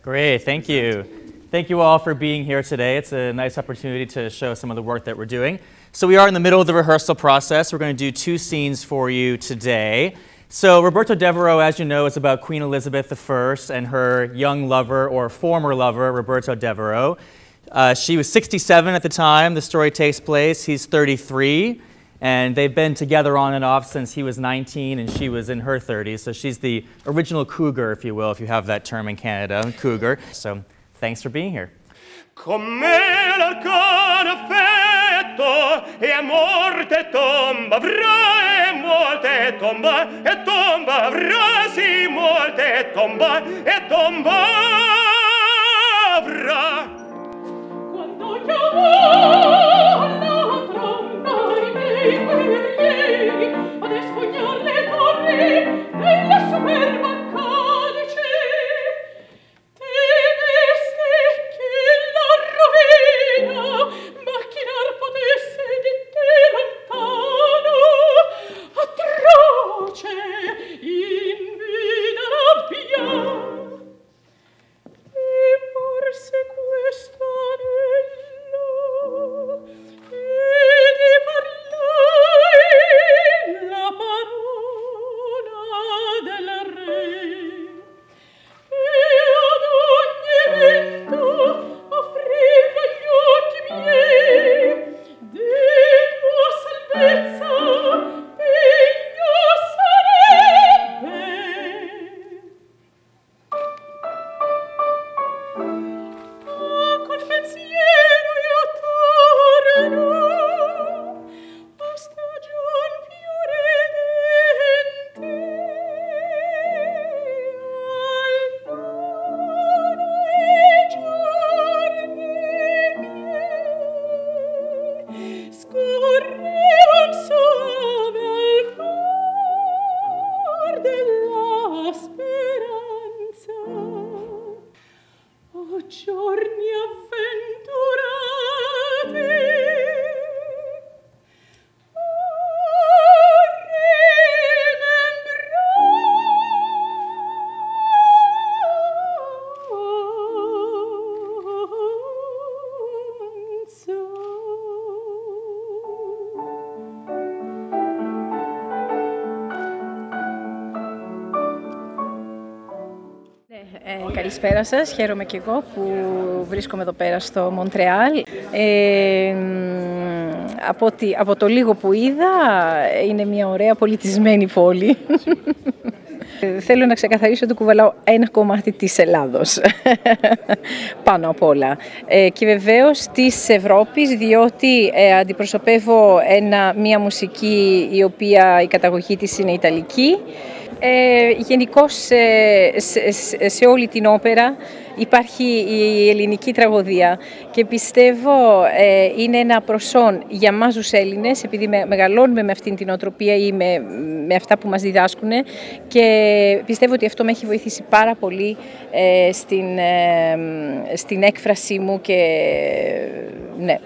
Great, thank you. Thank you all for being here today. It's a nice opportunity to show some of the work that we're doing. So we are in the middle of the rehearsal process. We're going to do 2 scenes for you today. So Roberto Devereux, as you know, is about Queen Elizabeth I and her young lover, or former lover, Roberto Devereux. She was 67 at the time the story takes place. He's 33. And they've been together on and off since he was 19 and she was in her 30s. So she's the original cougar, if you will, if you have that term in Canada, cougar. So thanks for being here. Come l'arcano affetto e a morte tomba avrà e molte tomba e tomba avrà sì molte tomba e tomba avrà. Quando chiamò la tromba i miei guerrieri ad escognar le torri della superba calice, temeste che la rovina macchinar potesse di te lontano, atroce in vida rabbia. E forse questo anello e di parlare la parola del re e ad ogni vento offrirlo agli occhi miei di tua salvezza degno sarebbe. Col pensiero io torno a stagion fioredente al mare giorni miei scorrevan sove al mar della speranza. O giorni avventurati, Καλησπέρα σας, χαίρομαι και εγώ που βρίσκομαι εδώ πέρα στο Μοντρεάλ. Από το λίγο που είδα, είναι μια ωραία πολιτισμένη πόλη. Θέλω να ξεκαθαρίσω ότι κουβαλάω ένα κομμάτι της Ελλάδος, πάνω απ' όλα. Και βεβαίως της Ευρώπης, διότι αντιπροσωπεύω μια μουσική η οποία η καταγωγή της είναι ιταλική. Γενικώς σε όλη την όπερα υπάρχει η ελληνική τραγωδία και πιστεύω είναι ένα προσόν για μας τους Έλληνες, επειδή μεγαλώνουμε με αυτήν την οτροπία ή με αυτά που μας διδάσκουν, και πιστεύω ότι αυτό με έχει βοηθήσει πάρα πολύ στην έκφρασή μου και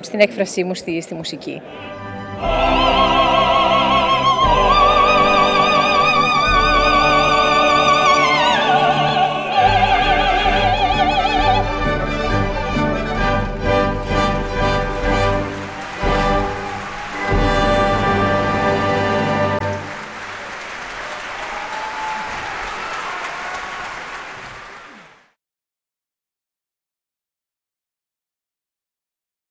στην έκφρασή μου στη μουσική.